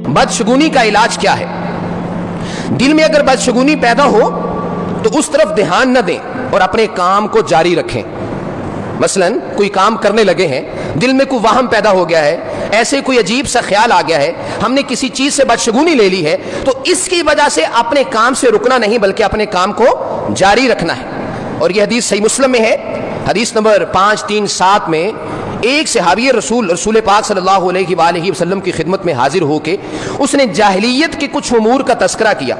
बदशगुनी का इलाज क्या है। दिल में अगर बदशगुनी पैदा हो तो उस तरफ ध्यान न दें और अपने काम को जारी रखें। मसलन कोई काम करने लगे हैं, दिल में कोई वहम पैदा हो गया है, ऐसे कोई अजीब सा ख्याल आ गया है, हमने किसी चीज से बदशगुनी ले ली है, तो इसकी वजह से अपने काम से रुकना नहीं बल्कि अपने काम को जारी रखना है। और यह हदीस सही मुस्लिम में है, हदीस नंबर 537 में एक सहाबी रसूल पाक सल्लल्लाहु अलैहि वसल्लम की खिदमत में हाजिर होके उसने जाहिलियत के कुछ उमूर का तस्करा किया।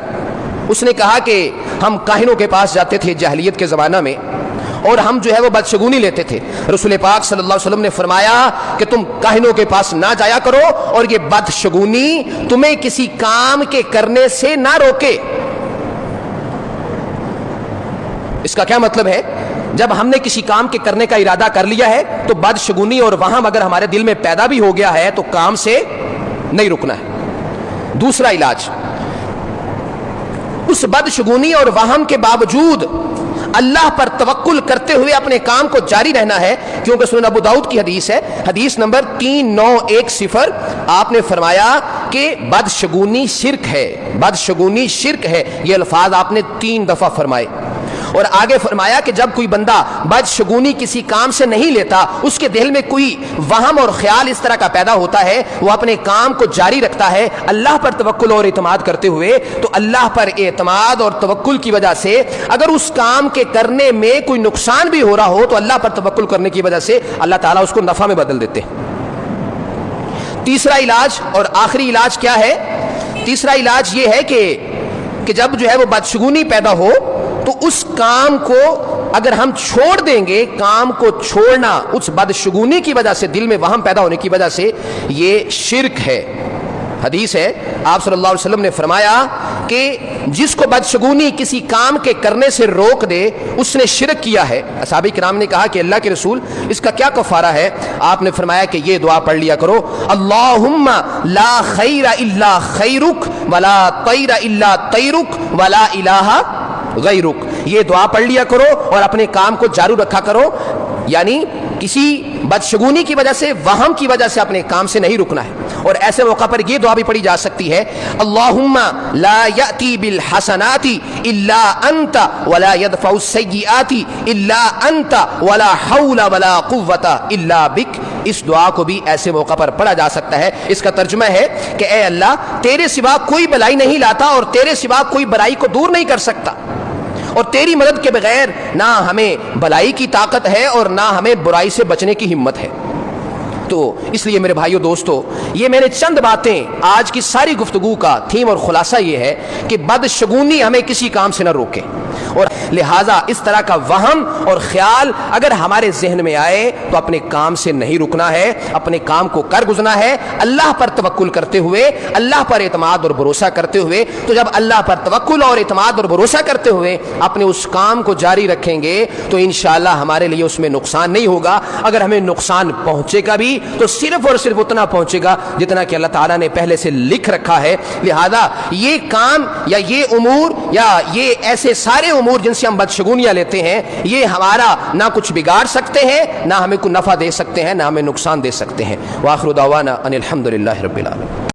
उसने कहा कि हम काहिनों के पास जाते थे जाहिलियत के ज़माना में और हम जो है वो बदशगुनी लेते थे। रसूल पाक सल्लल्लाहु अलैहि वसल्लम ने फरमाया कि तुम काहिनों के पास ना जाया करो और ये बदशगुनी तुम्हें किसी काम के करने से ना रोके। इसका क्या मतलब है, जब हमने किसी काम के करने का इरादा कर लिया है तो बदशगुनी और वहम अगर हमारे दिल में पैदा भी हो गया है तो काम से नहीं रुकना है। दूसरा इलाज, उस बदशगुनी और वहम के बावजूद अल्लाह पर तवक्कुल करते हुए अपने काम को जारी रहना है, क्योंकि सुनन अबू दाऊद की हदीस है, हदीस नंबर 3910, आपने फरमाया कि बदशगुनी शिर्क है, बदशगुनी शिर्क है। ये अल्फाज आपने 3 दफा फरमाए और आगे फरमाया कि जब कोई बंदा बदशगुनी किसी काम से नहीं लेता, उसके दिल में कोई वहम और ख्याल इस तरह का पैदा होता है, वो अपने काम को जारी रखता है अल्लाह पर तवक्कुल और इत्माद करते हुए, तो अल्लाह पर एतमाद और तवक्कुल की वजह से अगर उस काम के करने में कोई नुकसान भी हो रहा हो तो अल्लाह पर तवक्कुल करने की वजह से अल्लाह ताला उसको नफा में बदल देते हैं। तीसरा इलाज और आखिरी इलाज क्या है, तीसरा इलाज ये है कि जब जो है वो बदशगुनी पैदा हो तो उस काम को अगर हम छोड़ देंगे, काम को छोड़ना उस बदशगुनी की वजह से, दिल में वहम पैदा होने की वजह से, ये शिर्क है। हदीस है, आप सल्लल्लाहु अलैहि वसल्लम ने फरमाया कि जिसको बदशगुनी किसी काम के करने से रोक दे उसने शिर्क किया है। असहाबी किराम ने कहा कि अल्लाह के रसूल इसका क्या कफारा है। आपने फरमाया कि ये दुआ पढ़ लिया करो, अल्लाहुम्मा ला खैरा इल्ला खैरुक वला तैरा इल्ला तैरुक वला इलाहा गैरुक। ये दुआ पढ़ लिया करो और अपने काम को जारी रखा करो, यानी किसी बदशगुनी की वजह से, वहम की वजह से अपने काम से नहीं रुकना है। और ऐसे मौका पर यह दुआ भी पढ़ी जा सकती है, अल्लाहुम्मा ला यअती बिल हसनाती इल्ला अंता वला यदफउ सय्यिआती इल्ला अंता वला हौला वला कुव्वता इल्ला बिक। इस दुआ को भी ऐसे मौका पर पढ़ा जा सकता है। इसका तर्जुमा है कि ए अल्लाह, तेरे सिवा कोई भलाई नहीं लाता और तेरे सिवा कोई बुराई को दूर नहीं कर सकता, और तेरी मदद के बगैर ना हमें भलाई की ताकत है और ना हमें बुराई से बचने की हिम्मत है। तो इसलिए मेरे भाइयों दोस्तों, ये मैंने चंद बातें, आज की सारी गुफ्तगू का थीम और खुलासा ये है कि बदशगुनी हमें किसी काम से न रोके, और लिहाजा इस तरह का वहम और ख्याल अगर हमारे जहन में आए तो अपने काम से नहीं रुकना है, अपने काम को कर गुजरना है अल्लाह पर तवक्कुल करते हुए, अल्लाह पर एतमाद और भरोसा करते हुए। तो जब अल्लाह पर तवक्कुल और एतमाद और भरोसा करते हुए अपने उस काम को जारी रखेंगे तो इंशाअल्लाह हमारे लिए उसमें नुकसान नहीं होगा। अगर हमें नुकसान पहुंचेगा भी तो सिर्फ और सिर्फ उतना पहुंचेगा जितना कि अल्लाह ताला ने पहले से लिख रखा है। लिहाजा ये काम या ये उमूर या ये ऐसे सारे उमूर जिनसे हम बदशगुनियां लेते हैं, ये हमारा ना कुछ बिगाड़ सकते हैं, ना हमें कोई नफा दे सकते हैं, ना हमें नुकसान दे सकते हैं। व आखिरु दावाना अनिल हम्दुलिल्लाहि रब्बिल आलमीन।